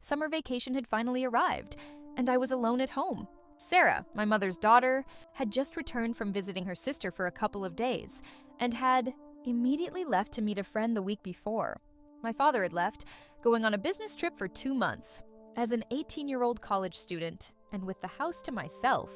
Summer vacation had finally arrived, and I was alone at home. Sarah, my mother's daughter, had just returned from visiting her sister for a couple of days and had immediately left to meet a friend the week before. My father had left, going on a business trip for 2 months. As an 18-year-old college student, and with the house to myself,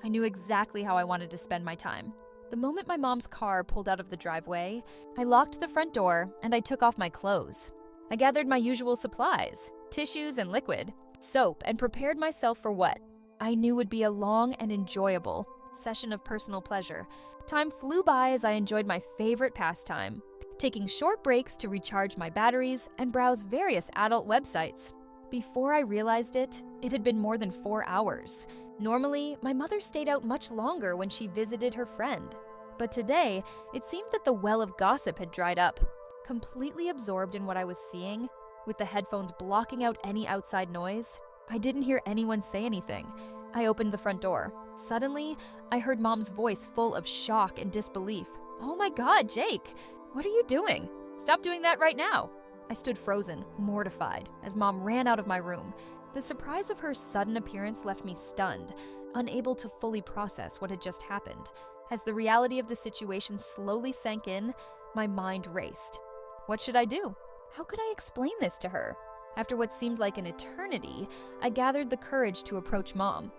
I knew exactly how I wanted to spend my time. The moment my mom's car pulled out of the driveway, I locked the front door and I took off my clothes. I gathered my usual supplies, tissues and liquid, soap, and prepared myself for what I knew would be a long and enjoyable session of personal pleasure. Time flew by as I enjoyed my favorite pastime, taking short breaks to recharge my batteries and browse various adult websites. Before I realized it, it had been more than 4 hours. Normally, my mother stayed out much longer when she visited her friend. But today, it seemed that the well of gossip had dried up. Completely absorbed in what I was seeing, with the headphones blocking out any outside noise, I didn't hear anyone say anything. I opened the front door. Suddenly, I heard Mom's voice full of shock and disbelief. "Oh my God, Jake! What are you doing? Stop doing that right now!" I stood frozen, mortified, as Mom ran out of my room. The surprise of her sudden appearance left me stunned, unable to fully process what had just happened. As the reality of the situation slowly sank in, my mind raced. What should I do? How could I explain this to her? After what seemed like an eternity, I gathered the courage to approach Mom.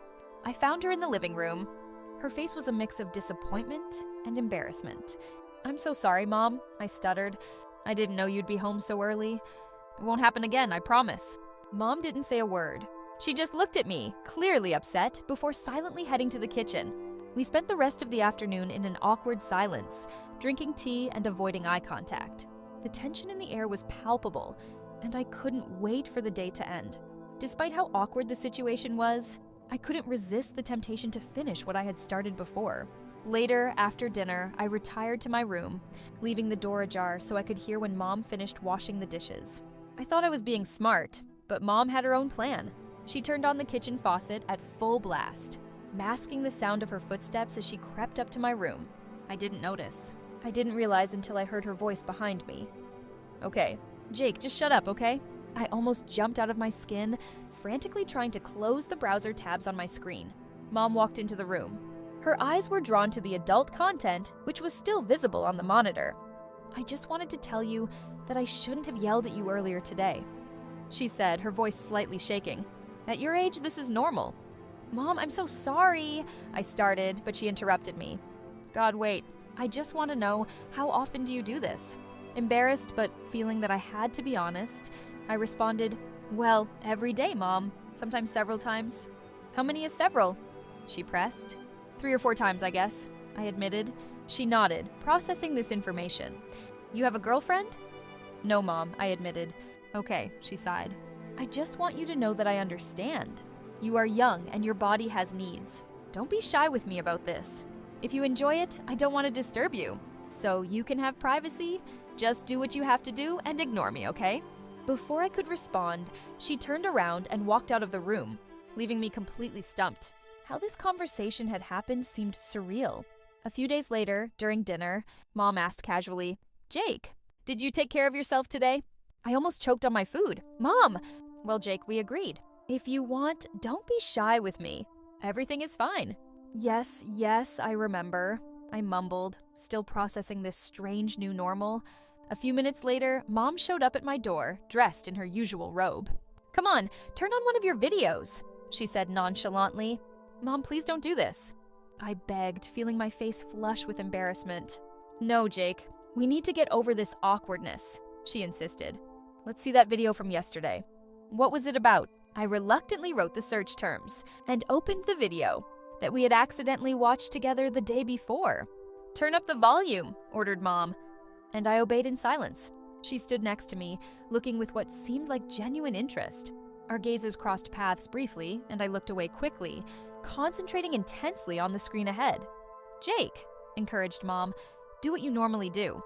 I found her in the living room. Her face was a mix of disappointment and embarrassment. "I'm so sorry, Mom," I stuttered. "I didn't know you'd be home so early. It won't happen again, I promise." Mom didn't say a word. She just looked at me, clearly upset, before silently heading to the kitchen. We spent the rest of the afternoon in an awkward silence, drinking tea and avoiding eye contact. The tension in the air was palpable, and I couldn't wait for the day to end. Despite how awkward the situation was, I couldn't resist the temptation to finish what I had started before. Later, after dinner, I retired to my room, leaving the door ajar so I could hear when Mom finished washing the dishes. I thought I was being smart, but Mom had her own plan. She turned on the kitchen faucet at full blast, masking the sound of her footsteps as she crept up to my room. I didn't notice. I didn't realize until I heard her voice behind me. "Okay, Jake, just shut up, okay?" I almost jumped out of my skin, frantically trying to close the browser tabs on my screen. Mom walked into the room. Her eyes were drawn to the adult content, which was still visible on the monitor. "I just wanted to tell you that I shouldn't have yelled at you earlier today," she said, her voice slightly shaking. "At your age, this is normal." "Mom, I'm so sorry," I started, but she interrupted me. "God, wait. I just want to know, how often do you do this?" Embarrassed, but feeling that I had to be honest, I responded, "Well, every day, Mom. Sometimes several times." "How many is several?" she pressed. 3 or 4 times, I guess," I admitted. She nodded, processing this information. "You have a girlfriend?" "No, Mom," I admitted. "Okay," she sighed. "I just want you to know that I understand. You are young and your body has needs. Don't be shy with me about this. If you enjoy it, I don't want to disturb you. So you can have privacy. Just do what you have to do and ignore me, okay?" Before I could respond, she turned around and walked out of the room, leaving me completely stumped. How this conversation had happened seemed surreal. A few days later, during dinner, Mom asked casually, "Jake, did you take care of yourself today?" I almost choked on my food. "Mom!" "Well, Jake, we agreed. If you want, don't be shy with me. Everything is fine." Yes, I remember," I mumbled, still processing this strange new normal. A few minutes later, Mom showed up at my door, dressed in her usual robe. "Come on, turn on one of your videos," she said nonchalantly. "Mom, please don't do this," I begged, feeling my face flush with embarrassment. "No, Jake, we need to get over this awkwardness," she insisted. "Let's see that video from yesterday." What was it about? I reluctantly wrote the search terms and opened the video that we had accidentally watched together the day before. "Turn up the volume," ordered Mom, and I obeyed in silence. She stood next to me, looking with what seemed like genuine interest. Our gazes crossed paths briefly, and I looked away quickly, concentrating intensely on the screen ahead. "Jake," encouraged Mom, "do what you normally do."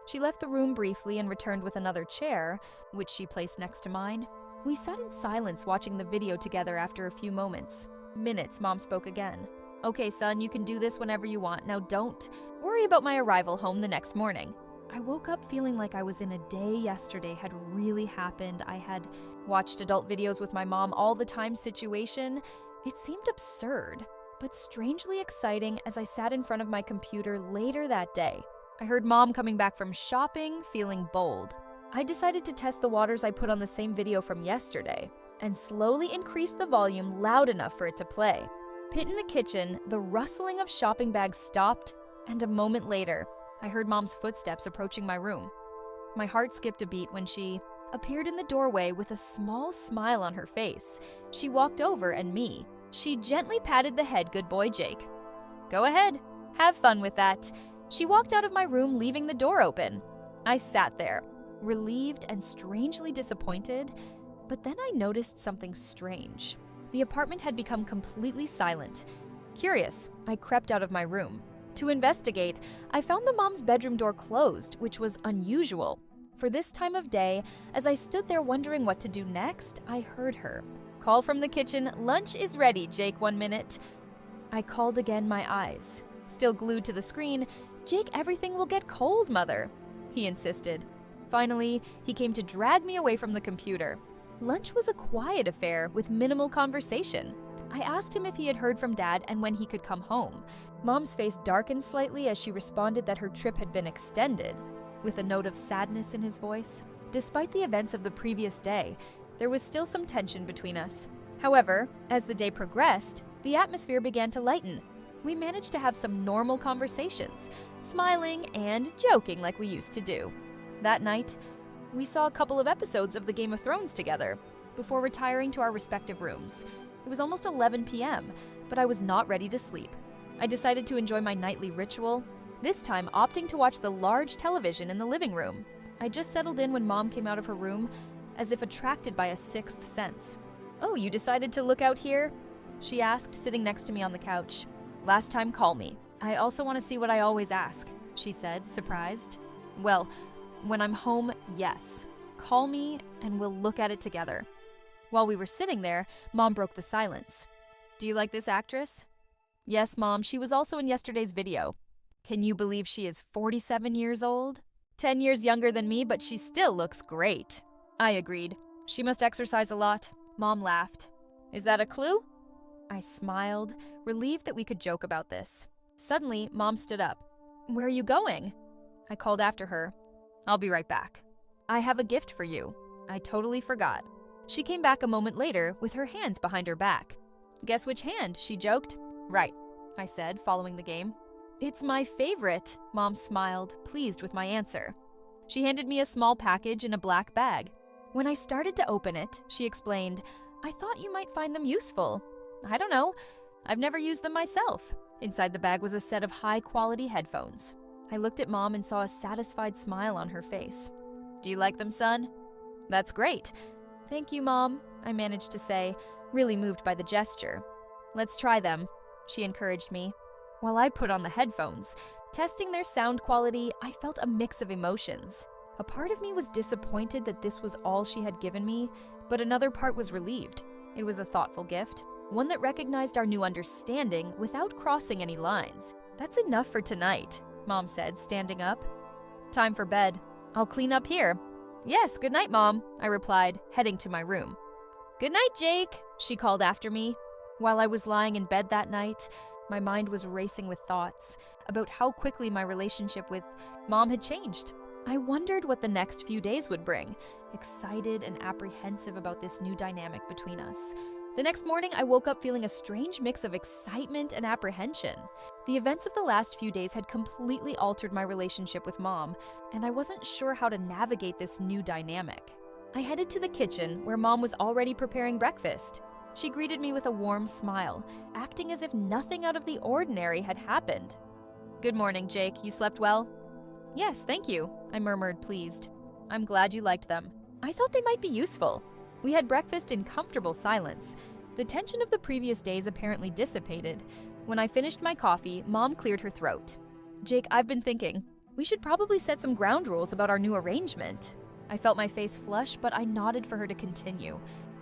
She left the room briefly and returned with another chair, which she placed next to mine. We sat in silence watching the video together. After a few minutes, Mom spoke again. "Okay, son, you can do this whenever you want. Now don't worry about my arrival home the next morning. I woke up feeling like I was in a day yesterday had really happened. I had watched adult videos with my mom all the time situation. It seemed absurd, but strangely exciting as I sat in front of my computer later that day. I heard Mom coming back from shopping, feeling bold. I decided to test the waters I put on the same video from yesterday and slowly increased the volume loud enough for it to play. Pit in the kitchen, the rustling of shopping bags stopped, and a moment later, I heard Mom's footsteps approaching my room. My heart skipped a beat when she appeared in the doorway with a small smile on her face. She walked over and me. She gently patted the head, "Good boy, Jake. Go ahead, have fun with that." She walked out of my room, leaving the door open. I sat there, relieved and strangely disappointed, but then I noticed something strange. The apartment had become completely silent. Curious, I crept out of my room. To investigate, I found the mom's bedroom door closed, which was unusual. For this time of day, as I stood there wondering what to do next, I heard her. "Call from the kitchen, lunch is ready, Jake, 1 minute." I called again, my eyes still glued to the screen. "Jake, everything will get cold, mother," he insisted. Finally, he came to drag me away from the computer. Lunch was a quiet affair with minimal conversation. I asked him if he had heard from Dad and when he could come home. Mom's face darkened slightly as she responded that her trip had been extended, with a note of sadness in his voice. Despite the events of the previous day, there was still some tension between us. However, as the day progressed, the atmosphere began to lighten. We managed to have some normal conversations, smiling and joking like we used to do. That night, we saw a couple of episodes of the Game of Thrones together, before retiring to our respective rooms. It was almost 11 p.m., but I was not ready to sleep. I decided to enjoy my nightly ritual, this time opting to watch the large television in the living room. I just settled in when Mom came out of her room, as if attracted by a sixth sense. "Oh, you decided to look out here?" she asked, sitting next to me on the couch. "Last time, call me. I also want to see what I always ask," she said, surprised. "Well, when I'm home, yes. Call me and we'll look at it together." While we were sitting there, Mom broke the silence. "Do you like this actress?" "Yes, Mom, she was also in yesterday's video." "Can you believe she is 47 years old? 10 years younger than me, but she still looks great." I agreed. "She must exercise a lot." Mom laughed. "Is that a clue?" I smiled, relieved that we could joke about this. Suddenly, Mom stood up. "Where are you going?" I called after her. "I'll be right back." "I have a gift for you." I totally forgot. She came back a moment later with her hands behind her back. "Guess which hand?" she joked. "Right," I said, following the game. "It's my favorite," Mom smiled, pleased with my answer. She handed me a small package in a black bag. When I started to open it, she explained, "I thought you might find them useful." "I don't know. I've never used them myself." Inside the bag was a set of high-quality headphones. I looked at Mom and saw a satisfied smile on her face. "Do you like them, son?" "That's great." "Thank you, Mom," I managed to say, really moved by the gesture. "Let's try them," she encouraged me. While I put on the headphones, testing their sound quality, I felt a mix of emotions. A part of me was disappointed that this was all she had given me, but another part was relieved. It was a thoughtful gift, one that recognized our new understanding without crossing any lines. "That's enough for tonight," Mom said, standing up. "Time for bed. I'll clean up here." "Yes, good night, Mom," I replied, heading to my room. "Good night, Jake," she called after me. While I was lying in bed that night, my mind was racing with thoughts about how quickly my relationship with Mom had changed. I wondered what the next few days would bring, excited and apprehensive about this new dynamic between us. The next morning, I woke up feeling a strange mix of excitement and apprehension. The events of the last few days had completely altered my relationship with Mom, and I wasn't sure how to navigate this new dynamic. I headed to the kitchen, where Mom was already preparing breakfast. She greeted me with a warm smile, acting as if nothing out of the ordinary had happened. "Good morning, Jake. You slept well?" "Yes, thank you," I murmured, pleased. "I'm glad you liked them. I thought they might be useful." We had breakfast in comfortable silence. The tension of the previous days apparently dissipated. When I finished my coffee, Mom cleared her throat. "Jake, I've been thinking. We should probably set some ground rules about our new arrangement." I felt my face flush, but I nodded for her to continue.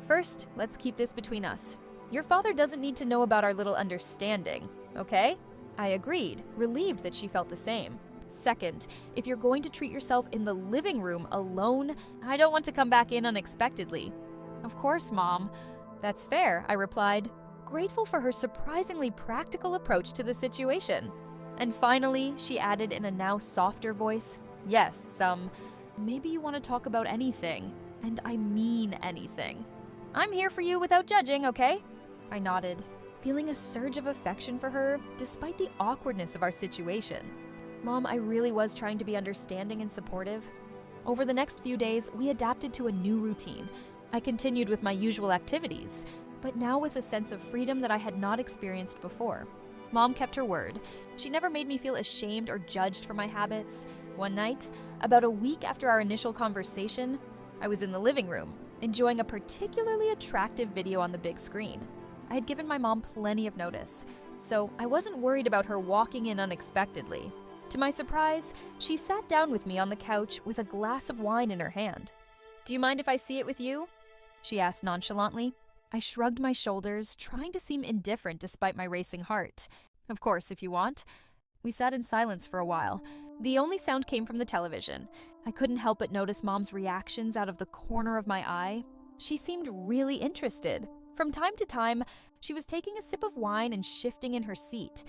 "First, let's keep this between us. Your father doesn't need to know about our little understanding, okay?" I agreed, relieved that she felt the same. Second, if you're going to treat yourself in the living room alone, I don't want to come back in unexpectedly." "Of course, Mom." "That's fair," I replied, grateful for her surprisingly practical approach to the situation. And finally, she added in a now softer voice, "Yes, maybe you want to talk about anything, and I mean anything. I'm here for you without judging, okay?" I nodded, feeling a surge of affection for her despite the awkwardness of our situation. Mom, I really was trying to be understanding and supportive. Over the next few days, we adapted to a new routine. I continued with my usual activities, but now with a sense of freedom that I had not experienced before. Mom kept her word. She never made me feel ashamed or judged for my habits. One night, about a week after our initial conversation, I was in the living room, enjoying a particularly attractive video on the big screen. I had given my mom plenty of notice, so I wasn't worried about her walking in unexpectedly. To my surprise, she sat down with me on the couch with a glass of wine in her hand. "Do you mind if I see it with you?" she asked nonchalantly. I shrugged my shoulders, trying to seem indifferent despite my racing heart. "Of course, if you want." We sat in silence for a while. The only sound came from the television. I couldn't help but notice Mom's reactions out of the corner of my eye. She seemed really interested. From time to time, she was taking a sip of wine and shifting in her seat.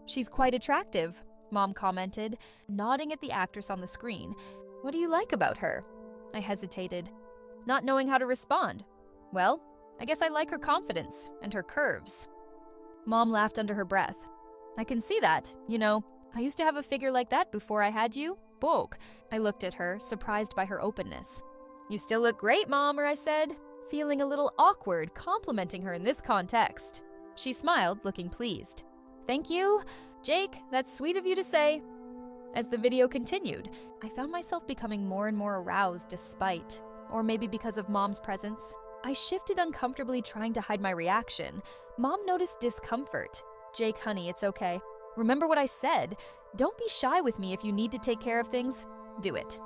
"She's quite attractive," Mom commented, nodding at the actress on the screen. "What do you like about her?" I hesitated, not knowing how to respond. "Well, I guess I like her confidence and her curves." Mom laughed under her breath. "I can see that. You know, I used to have a figure like that before I had you. Bog." I looked at her, surprised by her openness. "You still look great, Mom," I said, feeling a little awkward complimenting her in this context. She smiled, looking pleased. "Thank you, Jake, that's sweet of you to say." As the video continued, I found myself becoming more and more aroused despite, or maybe because of Mom's presence. I shifted uncomfortably, trying to hide my reaction. Mom noticed discomfort. "Jake, honey, it's okay. Remember what I said. Don't be shy with me if you need to take care of things. Do it."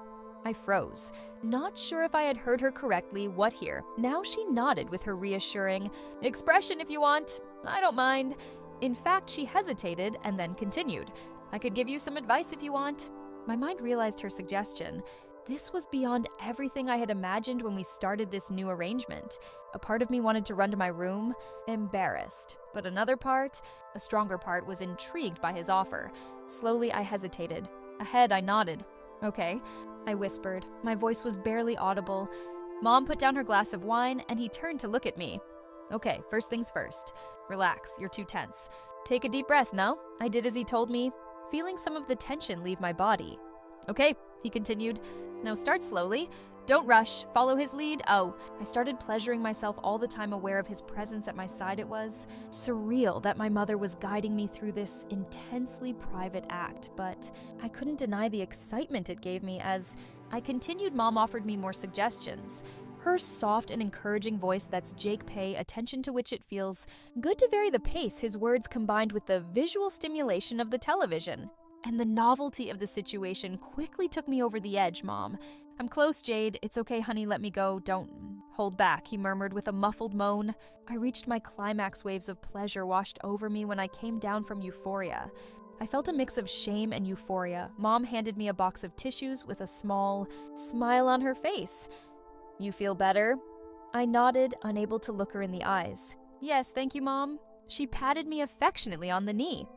I froze, not sure if I had heard her correctly. What here? Now she nodded with her reassuring, "Expression if you want. I don't mind." In fact, she hesitated and then continued, "I could give you some advice if you want." My mind realized her suggestion. This was beyond everything I had imagined when we started this new arrangement. A part of me wanted to run to my room, embarrassed. But another part, a stronger part, was intrigued by his offer. Slowly, I hesitated. Ahead, I nodded. "Okay," I whispered. My voice was barely audible. Mom put down her glass of wine, and he turned to look at me. "Okay, first things first. Relax, you're too tense. Take a deep breath, no?" I did as he told me, feeling some of the tension leave my body. "Okay," he continued. "Now start slowly. Don't rush. Follow his lead." Oh, I started pleasuring myself all the time, aware of his presence at my side. It was surreal that my mother was guiding me through this intensely private act, but I couldn't deny the excitement it gave me. As I continued, Mom offered me more suggestions. Her soft and encouraging voice that's Jake, pay attention to which it feels good to vary the pace, his words combined with the visual stimulation of the television. And the novelty of the situation quickly took me over the edge, Mom. "I'm close, Jade. It's okay, honey, let me go. Don't hold back," he murmured with a muffled moan. I reached my climax. Waves of pleasure washed over me when I came down from euphoria. I felt a mix of shame and euphoria. Mom handed me a box of tissues with a small smile on her face. "You feel better?" I nodded, unable to look her in the eyes. "Yes, thank you, Mom." She patted me affectionately on the knee.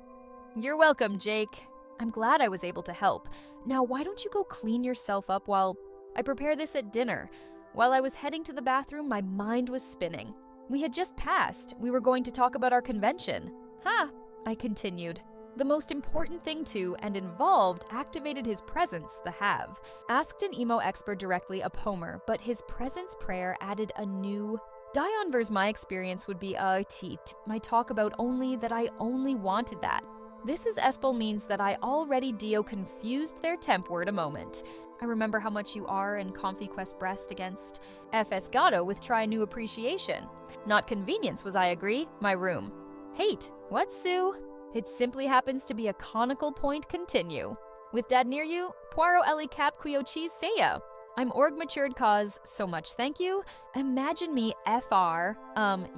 "You're welcome, Jake." I'm glad I was able to help. Now, why don't you go clean yourself up while I prepare this at dinner? While I was heading to the bathroom, my mind was spinning. We had just passed. We were going to talk about our convention. "Ha," I continued. "The most important thing to and involved activated his presence, the have. Asked an emo expert directly a Homer, but his presence prayer added a new Dion versus my experience would be a teat. My talk about only that I only wanted that. This is Espel means that I already Dio confused their temp word a moment. I remember how much you are and Confiquest breast against FS Gato with try new appreciation. Not convenience was I agree, my room. Hate, what Sue? It simply happens to be a conical point continue. With dad near you, Poirot Ellie Cap Quio Cheese Saya. I'm org matured cause, so much thank you. Imagine me FR,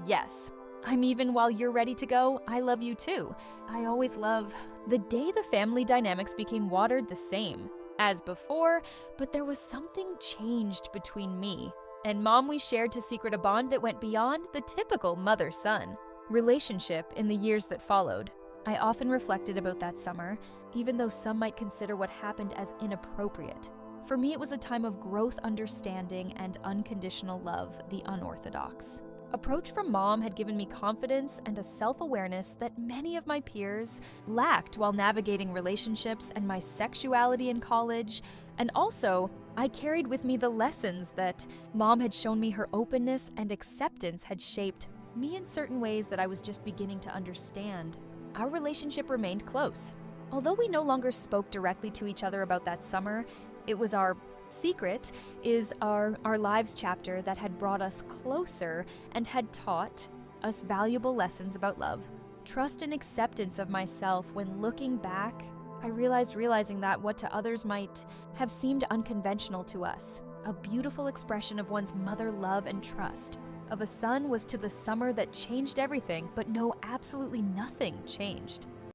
yes. Even while you're ready to go, I love you too. I always love. The day the family dynamics became watered the same as before, but there was something changed between me and Mom. We shared to secret a bond that went beyond the typical mother-son relationship in the years that followed. I often reflected about that summer, even though some might consider what happened as inappropriate. For me, it was a time of growth, understanding, and unconditional love, the unorthodox. Approach from Mom had given me confidence and a self-awareness that many of my peers lacked while navigating relationships and my sexuality in college. And also, I carried with me the lessons that Mom had shown me. Her openness and acceptance had shaped me in certain ways that I was just beginning to understand. Our relationship remained close. Although we no longer spoke directly to each other about that summer, it was our secret is our lives chapter that had brought us closer and had taught us valuable lessons about love, trust, and acceptance of myself. When looking back, I realizing that what to others might have seemed unconventional to us, a beautiful expression of one's mother love and trust of a son, was to the summer that changed everything. But no, absolutely nothing changed.